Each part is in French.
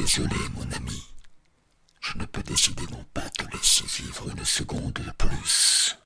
désolé, mon ami. Je ne peux décidément pas te laisser vivre une seconde de plus.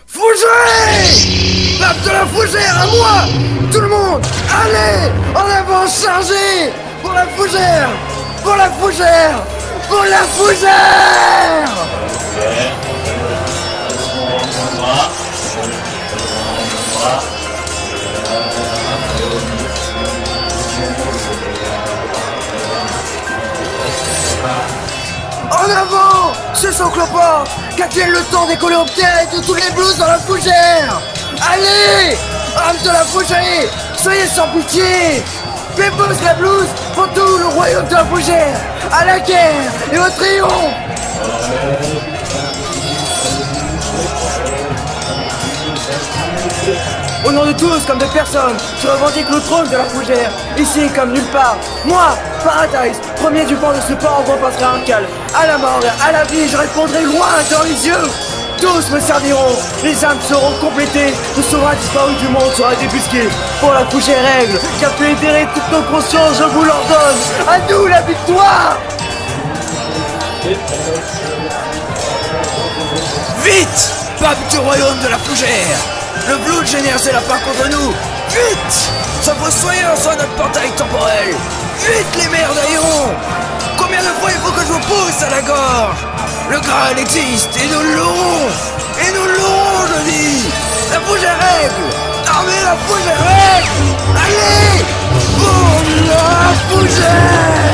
Fougère! Pape de la fougère, à moi! Tout le monde, allez! En avant, chargez! Pour la fougère! Pour la fougère! Pour la fougère! En avant! Ce sont cloportes! Qu'à-t-il le temps d'écoller aux pieds de tous les blues dans la fougère! Allez! Âme de la fougère! Soyez sans pitié! Pépouze la blouse pour tout le royaume de la fougère! À la guerre et au triomphe! Au nom de tous comme de personne, je revendique le trône de la fougère, ici comme nulle part. Moi, Paradise, premier du port de ce port en bon patriarcal. À la mort et à la vie, je répondrai loin dans les yeux. Tous me serviront, les âmes seront complétées, le saura disparu du monde sera débusqué. Pour la fougère règle, qui a fait éthérer toutes nos consciences, je vous l'ordonne. À nous la victoire! Vite! Pape du royaume de la fougère! Le Blood génère ses lapins contre nous! Vite! Soit fossoyeur, soit notre portail temporel! Vite les mères d'Aéron! Combien de fois il faut que je vous pousse à la gorge? Le Graal existe et nous l'aurons! Et nous l'aurons, je dis! La fougère règle! Armez la fougère règle! Allez! Pour la fougère!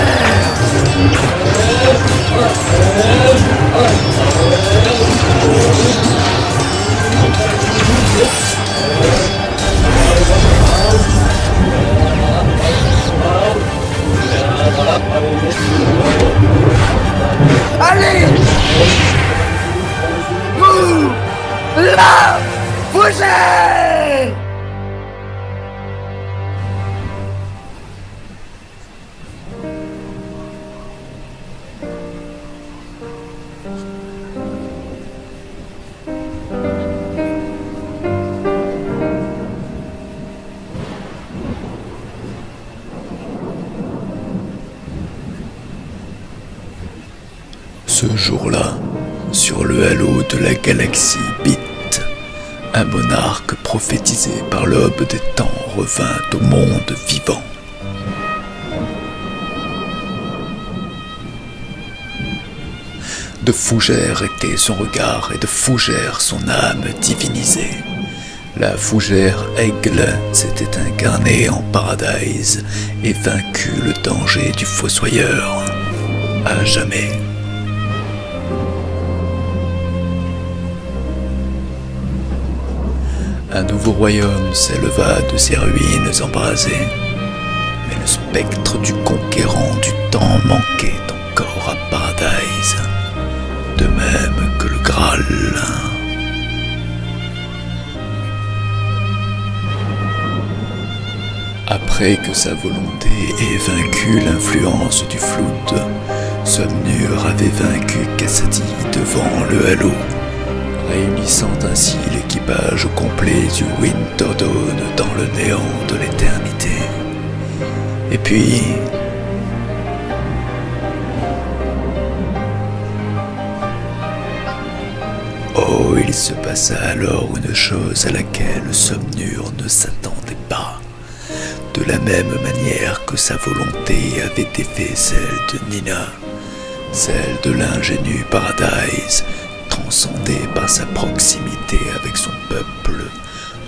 Allez! Vous! La fougère! Ce jour-là, sur le halo de la galaxie Bit, un monarque prophétisé par l'aube des temps revint au monde vivant. De fougère était son regard et de fougère son âme divinisée. La fougère aigle s'était incarnée en Paradise et vaincu le danger du fossoyeur à jamais. Un nouveau royaume s'éleva de ses ruines embrasées, mais le spectre du conquérant du temps manquait encore à Paradise, de même que le Graal. Après que sa volonté ait vaincu l'influence du Flood, Somnur avait vaincu Cassady devant le halo, réunissant ainsi l'équipage complet du Winterdawn dans le néant de l'éternité. Et puis... oh, il se passa alors une chose à laquelle Somnur ne s'attendait pas. De la même manière que sa volonté avait défait celle de Nina, celle de l'ingénu Paradise, transcendé par sa proximité avec son peuple,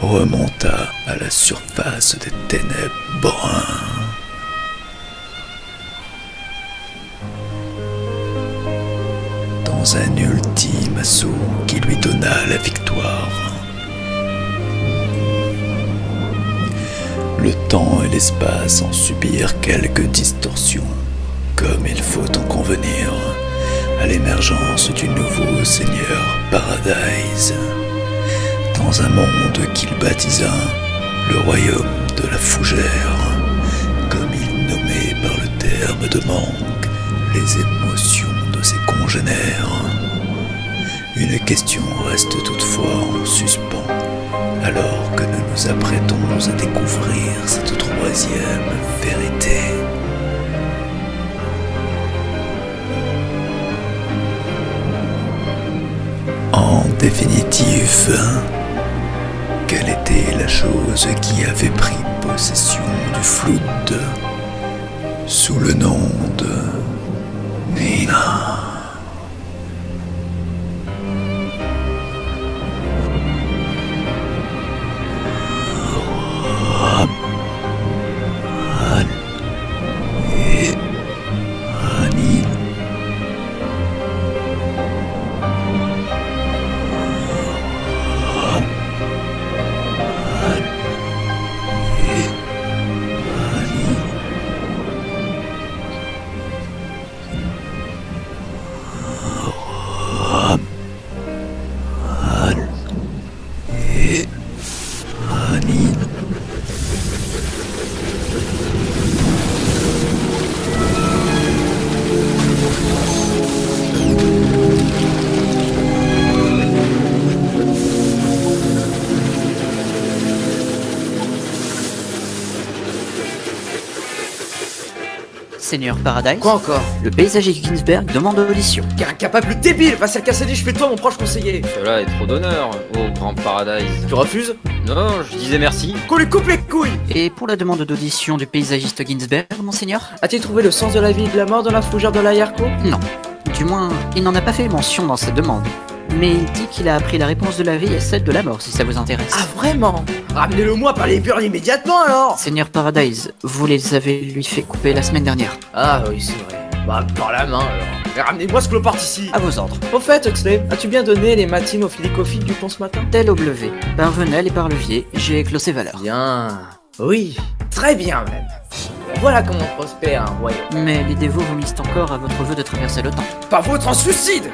remonta à la surface des ténèbres bruns. Dans un ultime assaut qui lui donna la victoire. le temps et l'espace en subirent quelques distorsions, comme il faut en convenir, à l'émergence du nouveau Seigneur Paradise, dans un monde qu'il baptisa le royaume de la fougère, comme il nommait par le terme de manque les émotions de ses congénères. Une question reste toutefois en suspens, alors que nous nous apprêtons à découvrir cette troisième vérité. En définitive, quelle était la chose qui avait pris possession du Flood sous le nom de Nina? Seigneur Paradise. Quoi encore? Le paysagiste Ginsberg demande audition. Quel incapable débile va se casser les cheveux de toi, mon proche conseiller. Cela est trop d'honneur, ô grand Paradise. Tu refuses? Non, je disais merci. Qu'on lui coupe les couilles. Et pour la demande d'audition du paysagiste Ginsberg, monseigneur? As-tu trouvé le sens de la vie et de la mort dans la fougère de l'Ayarco? Non. Du moins, il n'en a pas fait mention dans sa demande. Mais il dit qu'il a appris la réponse de la vie et celle de la mort, si ça vous intéresse. Ah vraiment? Ramenez-le-moi par les burnes immédiatement alors. Seigneur Paradise, vous les avez lui fait couper la semaine dernière. Ah oui, c'est vrai. Bah, par la main alors. Mais ramenez-moi ce cloparte ici. À vos ordres. Au fait, Huxley, as-tu bien donné les matines au philosophique du pont ce matin? Tel au levé, par Venelle et par levier, j'ai éclos ses valeurs. Bien. Oui, très bien même. Voilà comment prospère un royaume. Mais les dévots vomissent encore à votre vœu de traverser le temps. Pas votre suicide.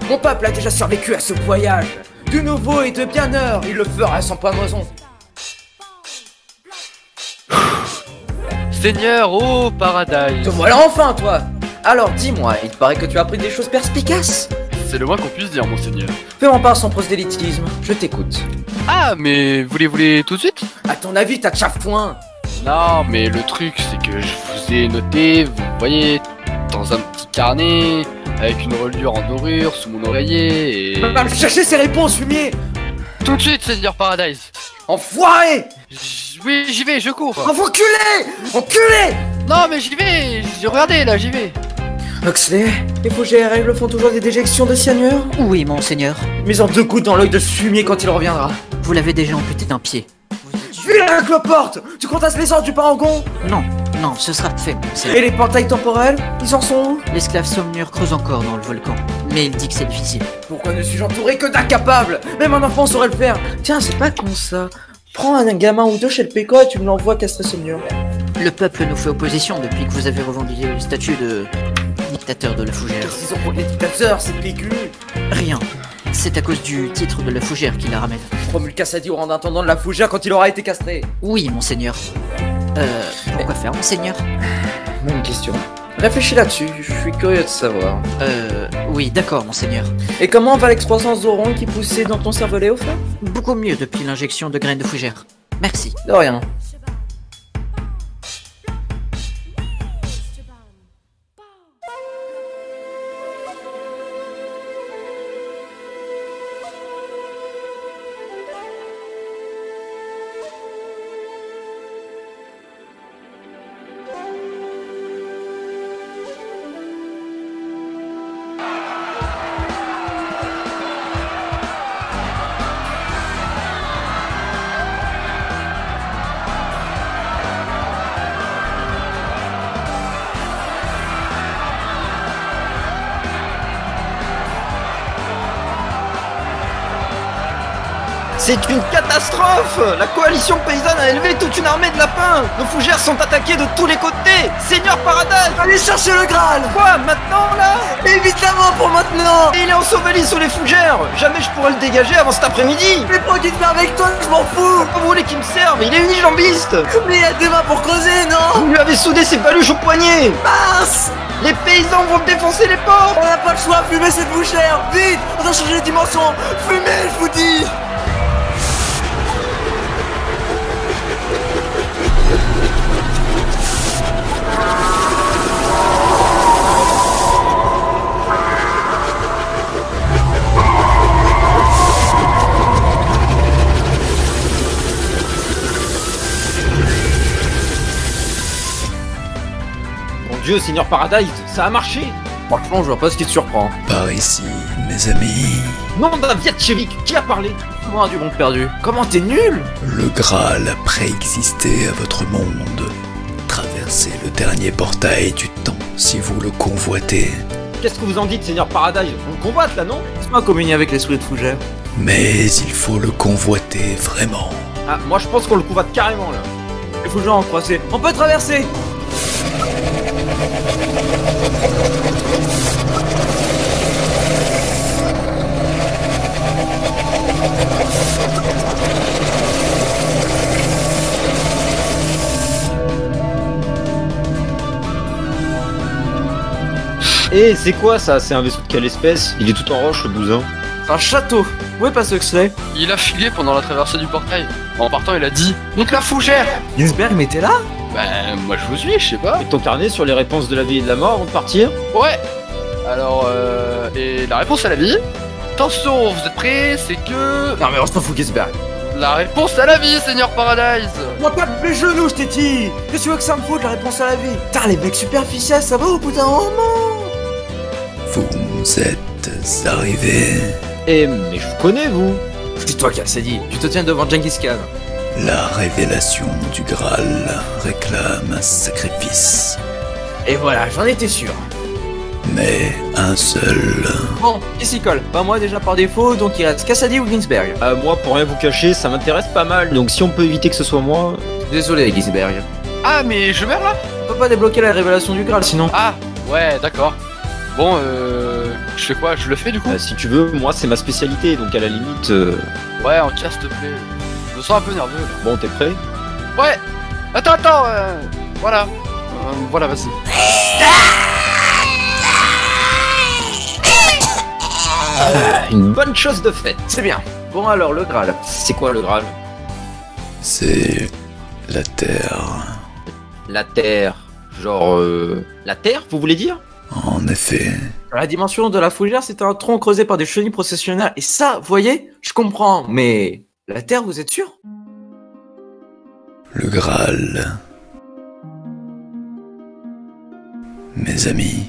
Mon peuple a déjà survécu à ce voyage. De nouveau et de bien heure, il le fera sans pâmoison. Seigneur, ô Paradise. Te voilà enfin, toi. Alors dis-moi, il paraît que tu as appris des choses perspicaces. C'est le moins qu'on puisse dire, monseigneur. Fais-moi part sans prosélytisme, je t'écoute. Ah, mais vous les voulez tout de suite? À ton avis, t'as de chafouin. Non, mais le truc, c'est que je vous ai noté, vous voyez, dans un petit carnet, avec une reliure en dorure sous mon oreiller, et... Va me chercher ces réponses, fumier. Tout de suite, Seigneur Paradise. Enfoiré. Oui, j'y vais, je cours. Enculé. Enculé. Non, mais j'y vais, regardez, là, j'y vais. Huxley, les fougères règles font toujours des déjections de cyanure? Oui, monseigneur. Mets en 2 coups dans l'œil de ce fumier quand il reviendra. Vous l'avez déjà amputé d'un pied. Fuis la cloporte. Tu comptes les ordres du parangon? Non, non, ce sera fait, Et monseigneur. les portails temporels, ils en sont où? L'esclave Somnur creuse encore dans le volcan. Mais il dit que c'est difficile. Pourquoi ne suis-je entouré que d'incapables? Même un enfant saurait le faire. Tiens, c'est pas con ça. Prends un gamin ou deux chez le Péco et tu me l'envoies castrer ce mur. Le peuple nous fait opposition depuis que vous avez revendiqué le statut de dictateur de la fougère. Qu'est-ce qu'ils ont pour les dictateurs, ces PQ? Rien. C'est à cause du titre de la fougère qui la ramène. Promule Cassadi au rang d'intendant de la fougère quand il aura été castré. Oui, monseigneur. Pourquoi faire, monseigneur? Même question. Réfléchis là-dessus, je suis curieux de savoir. Oui, d'accord, monseigneur. Et comment va l'explosion d'oron qui poussait dans ton cervelet au fait? Beaucoup mieux depuis l'injection de graines de fougère. Merci. De rien. C'est une catastrophe! La coalition paysanne a élevé toute une armée de lapins! Nos fougères sont attaquées de tous les côtés! Seigneur Paradise! Allez chercher le Graal! Quoi, maintenant, là? Évidemment pour maintenant! Et il est enseveli sous les fougères! Jamais je pourrais le dégager avant cet après-midi! Mais prends qu'il te met avec toi, je m'en fous! Vous voulez qu'il me serve? Il est unijambiste! Mais il a des mains pour creuser, non? Vous lui avez soudé ses paluches au poignet! Mince! Les paysans vont défoncer les portes! On n'a pas le choix, fumez cette bouchère! Vite! On doit changer de dimension! Fumez, je vous dis! Mon Dieu, Seigneur Paradise, ça a marché! Franchement, je vois pas ce qui te surprend. Par ici, mes amis. Nom d'un Vietchevik, qui a parlé? Moi, du monde perdu. Comment t'es nul? Le Graal a préexisté à votre monde. Traversez le dernier portail du temps si vous le convoitez. Qu'est-ce que vous en dites, Seigneur Paradise? On le combatte là, non? Laisse-moi communier avec l'esprit de fougère. Mais il faut le convoiter vraiment. Ah, moi je pense qu'on le convoite carrément là. Les fougères en croisé. On peut traverser! Eh, c'est quoi ça? C'est un vaisseau de quelle espèce? Il est tout en roche, le bousin. C'est un château. Où est pas Huxley? Il a filé pendant la traversée du portail. En partant, il a dit nique la fougère. Ginsberg, mais t'es là? Ben, moi je vous suis, je sais pas. Et ton carnet sur les réponses de la vie et de la mort avant de partir? Ouais. Alors, et la réponse à la vie. Attention, vous êtes prêts? C'est que Non, mais on s'en fout, Ginsberg. la réponse à la vie, Seigneur Paradise. Moi pas de mes genoux, je t'ai dit! Qu'est-ce que tu veux que ça me foute, la réponse à la vie? Putain, les mecs superficiels, ça va au bout d'un moment? Vous êtes arrivés. Eh, mais je vous connais, vous! C'est toi qui as dit. Tu te tiens devant Genghis Khan. La révélation du Graal réclame un sacrifice. Et voilà, j'en étais sûr. Mais un seul. Bon, qui s'y colle? Pas moi déjà par défaut, donc il reste Cassady ou Ginsberg. Moi, pour rien vous cacher, ça m'intéresse pas mal, donc si on peut éviter que ce soit moi... Désolé, Ginsberg. Ah, mais je meurs là. On peut pas débloquer la révélation du Graal sinon. Ah, ouais, d'accord. Bon, je fais quoi? Je le fais du coup? Si tu veux, moi c'est ma spécialité, donc à la limite... Ouais, en cas, s'il te plaît. Je me sens un peu nerveux là. Bon, t'es prêt? Ouais. Attends, voilà. Voilà, vas-y. Une bonne chose de faite. C'est bien. Bon alors, le Graal. C'est quoi le Graal? C'est la Terre. La Terre. Genre... La Terre, vous voulez dire? En effet, Dans la dimension de la fougère, c'est un tronc creusé par des chenilles processionnaires. Et ça, vous voyez, je comprends. Mais la Terre, vous êtes sûr? le Graal. Mes amis,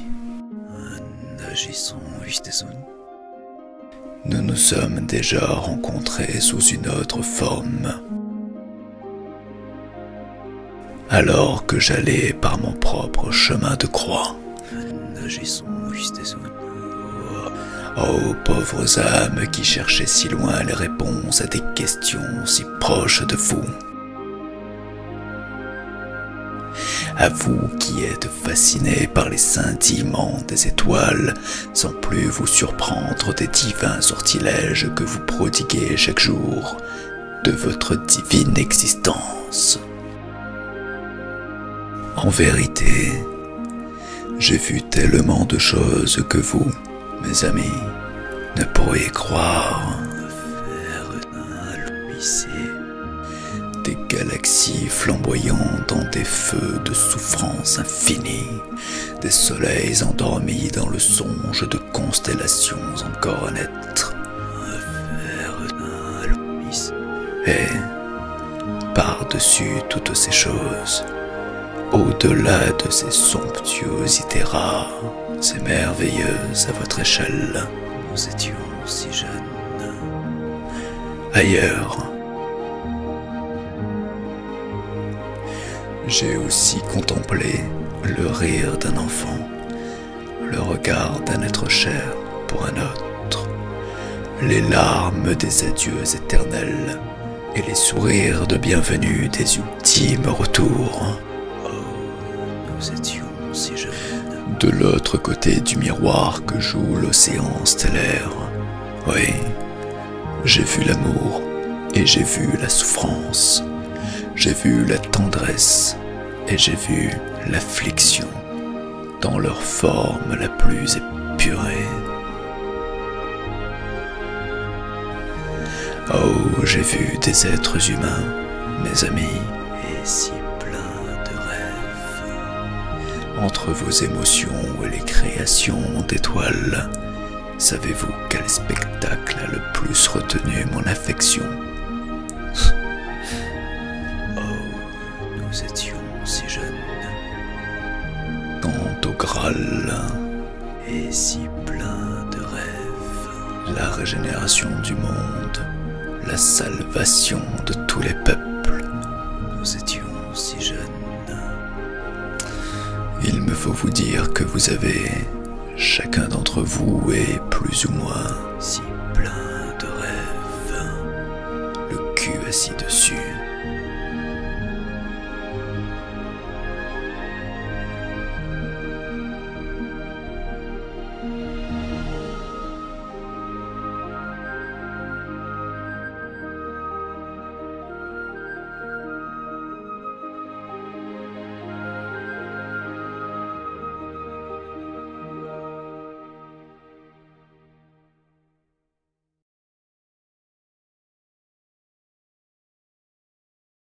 nous nous sommes déjà rencontrés sous une autre forme. Alors que j'allais par mon propre chemin de croix. Oh, pauvres âmes qui cherchaient si loin les réponses à des questions si proches de vous. À vous qui êtes fascinés par les scintillements des étoiles, sans plus vous surprendre des divins sortilèges que vous prodiguez chaque jour de votre divine existence. En vérité, j'ai vu tellement de choses que vous, mes amis, ne pourriez croire. Des galaxies flamboyant dans des feux de souffrance infinie, des soleils endormis dans le songe de constellations encore à naître. Et, par-dessus toutes ces choses, au-delà de ces somptuosités rares, ces merveilleuses à votre échelle, nous étions si jeunes. Ailleurs, j'ai aussi contemplé le rire d'un enfant, le regard d'un être cher pour un autre, les larmes des adieux éternels et les sourires de bienvenue des ultimes retours. Oh, nous étions si jeunes. De l'autre côté du miroir que joue l'océan stellaire, oui, j'ai vu l'amour et j'ai vu la souffrance, j'ai vu la tendresse et j'ai vu l'affliction dans leur forme la plus épurée. Oh, j'ai vu des êtres humains, mes amis, et si pleins de rêves. Entre vos émotions et les créations d'étoiles, savez-vous quel spectacle a le plus retenu mon affection? Oh, nous étions si jeunes. Quant au Graal, et si plein de rêves, la régénération du monde, la salvation de tous les peuples, nous étions si jeunes. Il me faut vous dire que vous avez, chacun d'entre vous est plus ou moins si plein de rêves, le cul assis dessus.